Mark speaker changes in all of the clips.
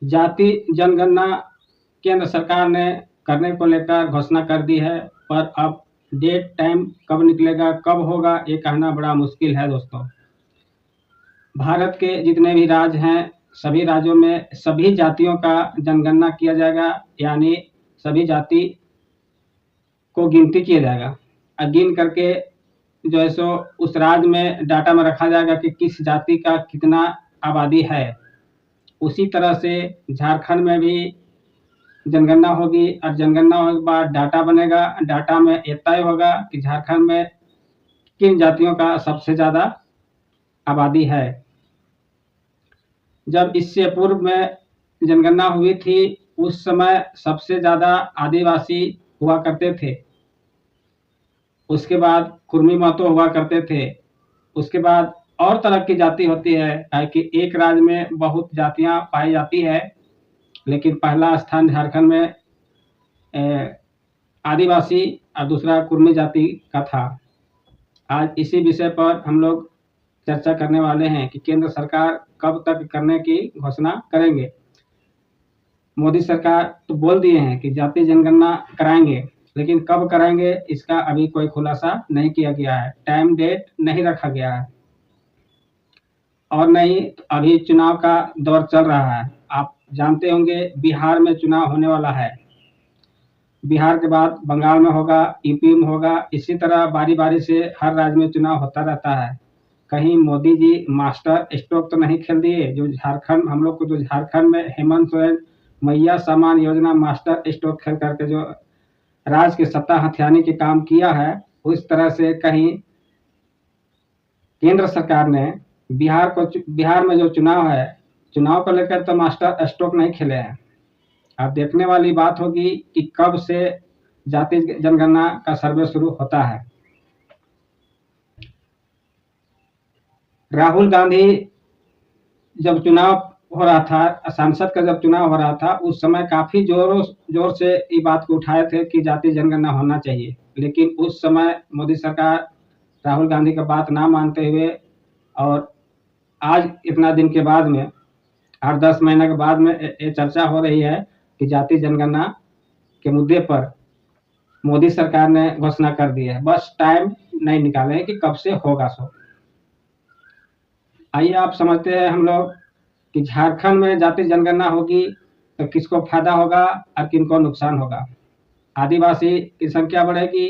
Speaker 1: जाति जनगणना केंद्र सरकार ने करने को लेकर घोषणा कर दी है, पर अब डेट टाइम कब निकलेगा, कब होगा, ये कहना बड़ा मुश्किल है दोस्तों। भारत के जितने भी राज्य हैं, सभी राज्यों में सभी जातियों का जनगणना किया जाएगा, यानी सभी जाति को गिनती किया जाएगा और गिन करके जो है सो उस राज्य में डाटा में रखा जाएगा कि किस जाति का कितना आबादी है। उसी तरह से झारखंड में भी जनगणना होगी और जनगणना होने के बाद डाटा बनेगा। डाटा में ये तय होगा कि झारखंड में किन जातियों का सबसे ज़्यादा आबादी है। जब इससे पूर्व में जनगणना हुई थी, उस समय सबसे ज़्यादा आदिवासी हुआ करते थे, उसके बाद कुर्मी महतो हुआ करते थे, उसके बाद और तरह की जाति होती है कि एक राज्य में बहुत जातियां पाई जाती है, लेकिन पहला स्थान झारखंड में आदिवासी और दूसरा कुर्मी जाति का था। आज इसी विषय पर हम लोग चर्चा करने वाले हैं कि केंद्र सरकार कब तक करने की घोषणा करेंगे। मोदी सरकार तो बोल दिए हैं कि जाति जनगणना कराएंगे, लेकिन कब कराएंगे इसका अभी कोई खुलासा नहीं किया गया है, टाइम डेट नहीं रखा गया है। और नहीं, अभी चुनाव का दौर चल रहा है। आप जानते होंगे बिहार में चुनाव होने वाला है, बिहार के बाद बंगाल में होगा, यूपी में होगा। इसी तरह बारी बारी से हर राज्य में चुनाव होता रहता है। कहीं मोदी जी मास्टर स्ट्रोक तो नहीं खेल दिए, जो झारखंड हम लोग को, जो झारखंड में हेमंत सोरेन मैया समान योजना मास्टर स्ट्रोक खेल करके जो राज्य की सत्ता हथियाने के काम किया है, उस तरह से कहीं केंद्र सरकार ने बिहार में जो चुनाव है, चुनाव को लेकर तो मास्टर स्ट्रोक नहीं खेले हैं। अब देखने वाली बात होगी कि कब से जाति जनगणना का सर्वे शुरू होता है। राहुल गांधी जब चुनाव हो रहा था, सांसद का जब चुनाव हो रहा था, उस समय काफी जोर से ये बात को उठाए थे कि जाति जनगणना होना चाहिए, लेकिन उस समय मोदी सरकार राहुल गांधी का बात ना मानते हुए, और आज इतना दिन के बाद में 8-10 महीने के बाद में ये चर्चा हो रही है कि जाति जनगणना के मुद्दे पर मोदी सरकार ने घोषणा कर दी है। बस टाइम नहीं निकाले कि कब से होगा सो। आइए आप समझते हैं हम लोग कि झारखंड में जाति जनगणना होगी तो किसको फायदा होगा और किनको नुकसान होगा। आदिवासी की संख्या बढ़ेगी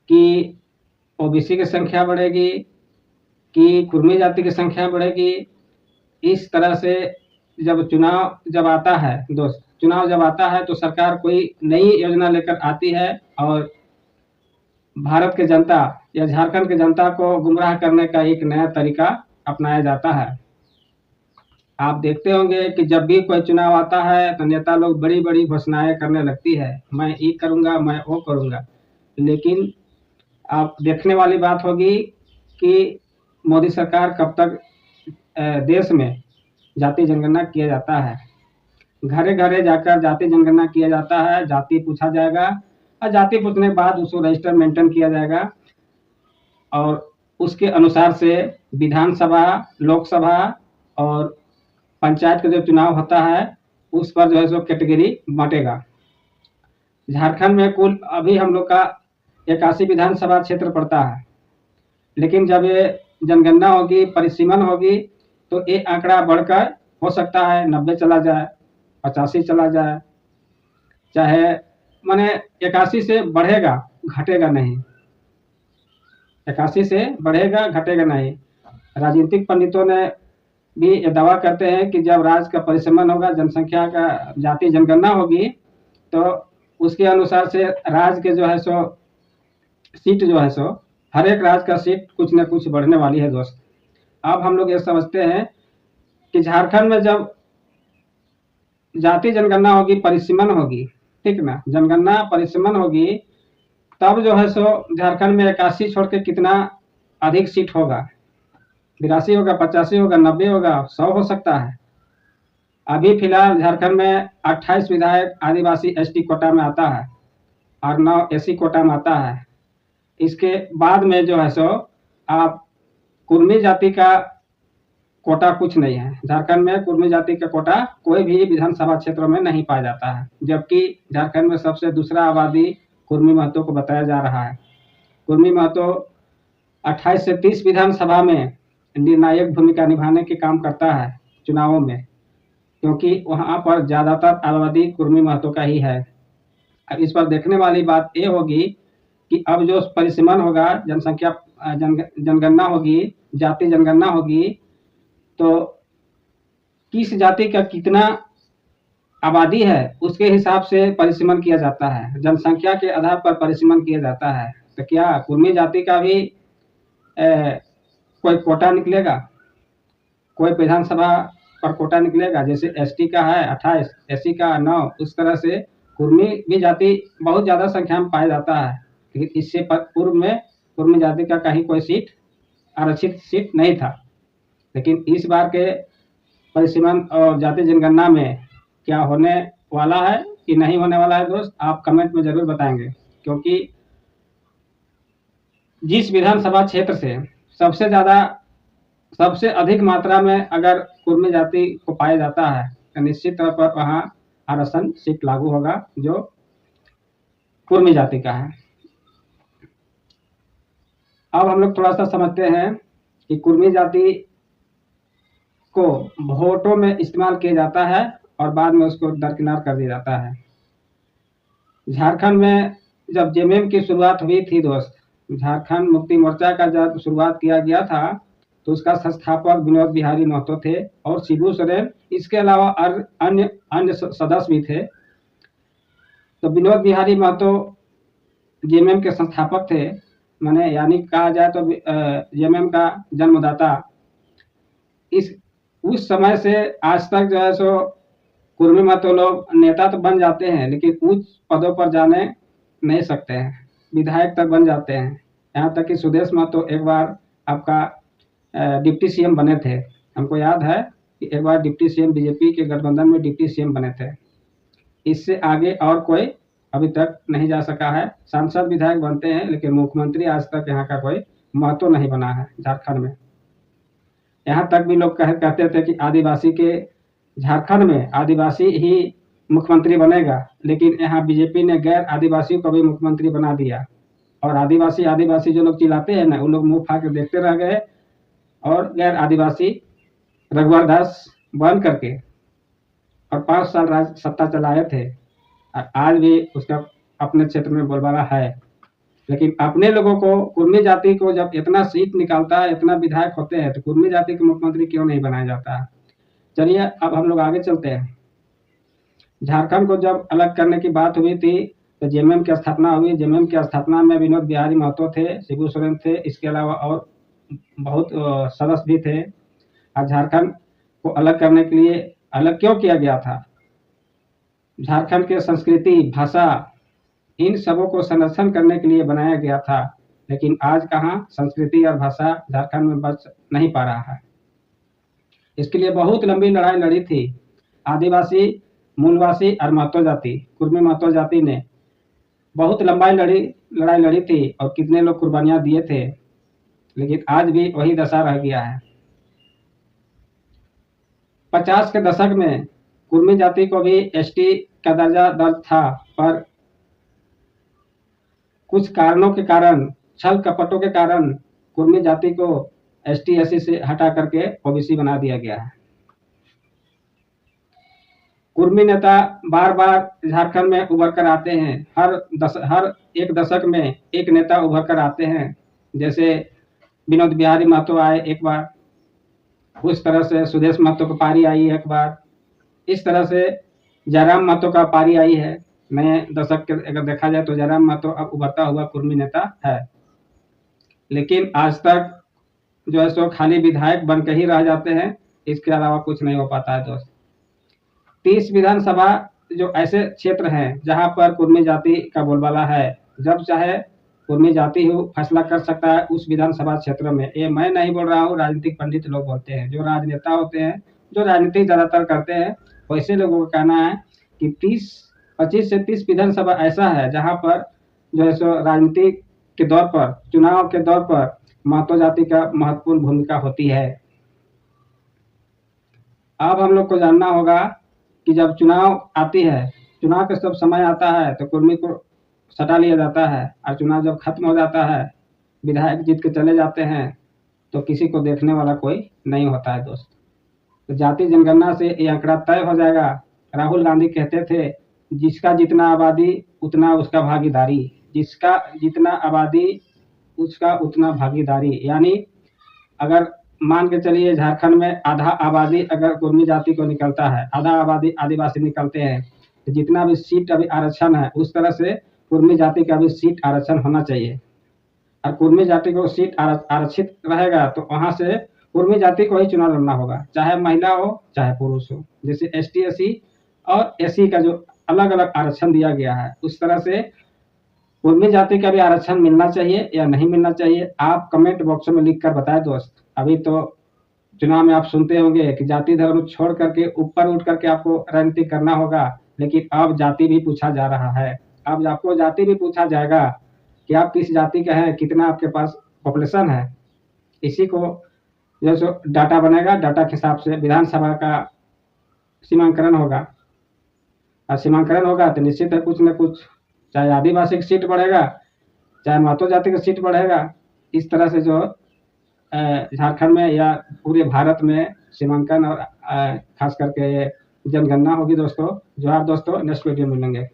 Speaker 1: कि ओबीसी की संख्या बढ़ेगी कि कुर्मी जाति की संख्या बढ़ेगी। इस तरह से चुनाव जब आता है तो सरकार कोई नई योजना लेकर आती है और भारत के जनता या झारखंड के जनता को गुमराह करने का एक नया तरीका अपनाया जाता है। आप देखते होंगे कि जब भी कोई चुनाव आता है तो नेता लोग बड़ी बड़ी घोषणाएं करने लगती है, मैं ये करूंगा, मैं वो करूंगा। लेकिन आप देखने वाली बात होगी कि मोदी सरकार कब तक देश में जाति जनगणना किया जाता है। घरे घरे जाकर जाति जनगणना किया जाता है, जाति पूछा जाएगा और जाति पूछने के बाद उसको रजिस्टर मेंटेन किया जाएगा और उसके अनुसार से विधानसभा, लोकसभा और पंचायत का जो चुनाव होता है उस पर जो है सो कैटेगरी बांटेगा। झारखंड में कुल अभी हम लोग का 81 विधानसभा क्षेत्र पड़ता है, लेकिन जब ये जनगणना होगी, परिसीमन होगी, तो ये आंकड़ा बढ़कर हो सकता है 90 चला जाए, 85 चला जाए, चाहे माने 81 से बढ़ेगा, घटेगा नहीं। 81 से बढ़ेगा, घटेगा नहीं। राजनीतिक पंडितों ने भी ये दावा करते हैं कि जब राज्य का परिसीमन होगा, जनसंख्या का जाति जनगणना होगी, तो उसके अनुसार से राज्य के जो है सो सीट जो है सो हर एक राज्य का सीट कुछ न कुछ बढ़ने वाली है दोस्त। अब हम लोग ये समझते हैं कि झारखंड में जब जाति जनगणना होगी, परिसीमन होगी, ठीक ना, जनगणना परिसीमन होगी, तब जो है सो झारखंड में 81 छोड़ के कितना अधिक सीट होगा, 82 होगा, 85 होगा, 90 होगा, 100 हो सकता है। अभी फिलहाल झारखंड में 28 विधायक आदिवासी एसटी कोटा में आता है और 9 एससी कोटा में आता है। इसके बाद में जो है सो आप कुर्मी जाति का कोटा कुछ नहीं है। झारखंड में कुर्मी जाति का कोटा कोई भी विधानसभा क्षेत्रों में नहीं पाया जाता है, जबकि झारखंड में सबसे दूसरा आबादी कुर्मी महतो को बताया जा रहा है। कुर्मी महतो 28 से 30 विधानसभा में निर्णायक भूमिका निभाने के काम करता है चुनावों में, क्योंकि वहां पर ज्यादातर आबादी कुर्मी महतो का ही है। अब इस पर देखने वाली बात ये होगी कि अब जो परिसीमन होगा, जनसंख्या जनगणना होगी, जाति जनगणना होगी, तो किस जाति का कितना आबादी है उसके हिसाब से परिसीमन किया जाता है, जनसंख्या के आधार पर परिसीमन किया जाता है। तो क्या कुर्मी जाति का भी कोई कोटा निकलेगा? कोई विधानसभा पर कोटा निकलेगा? जैसे एसटी का है 28, एससी का 9, उस तरह से कुर्मी भी जाति बहुत ज्यादा संख्या में पाया जाता है। लेकिन इससे पूर्व में कुर्मी जाति का कहीं कोई सीट आरक्षित सीट नहीं था। लेकिन इस बार के परिसीमन और जाति जनगणना में क्या होने वाला है कि नहीं होने वाला है दोस्त, आप कमेंट में जरूर बताएंगे। क्योंकि जिस विधानसभा क्षेत्र से सबसे अधिक मात्रा में अगर कुर्मी जाति को पाया जाता है तो निश्चित तौर पर वहां आरक्षण सीट लागू होगा जो कुर्मी जाति का है। अब हम लोग थोड़ा सा समझते हैं कि कुर्मी जाति को वोटों में इस्तेमाल किया जाता है और बाद में उसको दरकिनार कर दिया जाता है। झारखंड में जब जेएमएम की शुरुआत हुई थी दोस्त, झारखंड मुक्ति मोर्चा का जब शुरुआत किया गया था तो उसका संस्थापक विनोद बिहारी महतो थे और शिबू सोरेन, इसके अलावा अन्य सदस्य भी थे। तो विनोद बिहारी महतो जेएमएम के संस्थापक थे, माने यानी कहा जाए तो जेएमएम का जन्मदाता। उस समय से आज तक जो है सो कुर्मी महतो लोग नेता तो बन जाते हैं लेकिन उच्च पदों पर जाने नहीं सकते हैं, विधायक तक बन जाते हैं। यहाँ तक कि सुदेश महतो एक बार आपका डिप्टी सीएम बने थे। हमको याद है कि एक बार डिप्टी सीएम बीजेपी के गठबंधन में डिप्टी सीएम बने थे। इससे आगे और कोई अभी तक नहीं जा सका है। सांसद विधायक बनते हैं लेकिन मुख्यमंत्री आज तक यहाँ का कोई महतो नहीं बना है झारखंड में। यहाँ तक भी लोग कहते थे कि आदिवासी के झारखंड में आदिवासी ही मुख्यमंत्री बनेगा, लेकिन यहाँ बीजेपी ने गैर आदिवासियों को भी मुख्यमंत्री बना दिया। और आदिवासी जो लोग चिल्लाते हैं ना, उन लोग मुंह फाड़ के देखते रह गए और गैर आदिवासी रघुवर दास बन करके और 5 साल सत्ता चलाए थे। और आज भी उसका अपने क्षेत्र में बोलबाला है। लेकिन अपने लोगों को, कुर्मी जाति को जब इतना सीट निकालता है, इतना विधायक होते हैं, तो कुर्मी जाति के मुख्यमंत्री क्यों नहीं बनाया जाता है? चलिए अब हम लोग आगे चलते हैं। झारखंड को जब अलग करने की बात हुई थी तो जेएमएम की स्थापना हुई। जेएमएम की स्थापना में विनोद बिहारी महतो थे, शिबू सोरेन थे, इसके अलावा और बहुत सदस्य भी थे। और झारखंड को अलग करने के लिए अलग क्यों किया गया था? झारखंड के संस्कृति, भाषा, इन सबों को संरक्षण करने के लिए बनाया गया था। लेकिन आज कहाँ संस्कृति और भाषा झारखंड में बच नहीं पा रहा है। इसके लिए बहुत लंबी लड़ाई लड़ी थी आदिवासी, मूलवासी और महतो जाति, कुर्मी महतो जाति ने बहुत लंबाई लड़ाई लड़ी थी और कितने लोग कुर्बानियां दिए थे। लेकिन आज भी वही दशा रह गया है। 50 के दशक में कुर्मी जाति को भी एसटी का दर्जा दर्ज था, पर कुछ कारणों के कारण, छल कपटों के कारण कुर्मी जाति को एसटी एससी से हटा करके ओबीसी बना दिया गया है। कुर्मी नेता बार बार झारखंड में उभर कर आते हैं। हर एक दशक में एक नेता उभर कर आते हैं। जैसे विनोद बिहारी महतो आए एक बार, उस तरह से सुदेश महतो की पारी आई एक बार, इस तरह से जयराम महतो का पारी आई है। नए दशक के अगर देखा जाए तो जयराम महतो अब उभरता हुआ कुर्मी नेता है। लेकिन आज तक जो है सो खाली विधायक बन के ही रह जाते हैं, इसके अलावा कुछ नहीं हो पाता है दोस्त। 30 विधानसभा जो ऐसे क्षेत्र हैं जहां पर कुर्मी जाति का बोलबाला है, जब चाहे कुर्मी जाति ही फैसला कर सकता है उस विधानसभा क्षेत्र में। ये मैं नहीं बोल रहा हूँ, राजनीतिक पंडित लोग बोलते हैं, जो राजनेता होते हैं, जो राजनीति ज्यादातर करते हैं, वैसे लोगों का कहना है कि 25 से 30 विधानसभा ऐसा है जहां पर जो है सो राजनीति के दौर पर, चुनाव के दौर पर महतो जाति का महत्वपूर्ण भूमिका होती है। अब हम लोग को जानना होगा कि जब चुनाव आती है, चुनाव का जब समय आता है तो कुर्मी को सटा लिया जाता है, और चुनाव जब खत्म हो जाता है, विधायक जीत के चले जाते हैं, तो किसी को देखने वाला कोई नहीं होता है दोस्त। तो जाति जनगणना से ये आंकड़ा तय हो जाएगा। राहुल गांधी कहते थे, जिसका जितना आबादी उतना उसका भागीदारी, जिसका जितना आबादी उसका उतना भागीदारी। यानी अगर मान के चलिए झारखंड में आधा आबादी अगर कुर्मी जाति को निकलता है, आधा आबादी आदिवासी निकलते हैं, तो जितना भी सीट अभी आरक्षण है, उस तरह से कुर्मी जाति का भी सीट आरक्षण होना चाहिए। और कुर्मी जाति को सीट आरक्षित रहेगा तो वहां से कुर्मी जाति को ही चुनाव लड़ना होगा, चाहे महिला हो चाहे पुरुष हो। जैसे एसटी एससी और एससी का जो अलग अलग आरक्षण दिया गया है, उस तरह से कुर्मी जाति का भी आरक्षण मिलना चाहिए या नहीं मिलना चाहिए, आप कमेंट बॉक्स में लिख कर बताएं दोस्त। अभी तो चुनाव में आप सुनते होंगे कि जाति धर्म छोड़ करके ऊपर उठ करके आपको राजनीति करना होगा, लेकिन अब जाति भी पूछा जा रहा है। अब आपको जाति भी पूछा जाएगा कि आप किस जाति का है, कितना आपके पास पॉपुलेशन है। इसी को जैसे डाटा बनेगा, डाटा के हिसाब से विधानसभा का सीमांकन होगा, और सीमांकन होगा तो निश्चित है कुछ न कुछ, चाहे आदिवासी की सीट बढ़ेगा, चाहे महतो जाति का सीट बढ़ेगा। इस तरह से जो झारखंड में या पूरे भारत में सीमांकन और खास करके जनगणना होगी दोस्तों। जोहार दोस्तों, नेक्स्ट वीडियो मिलेंगे।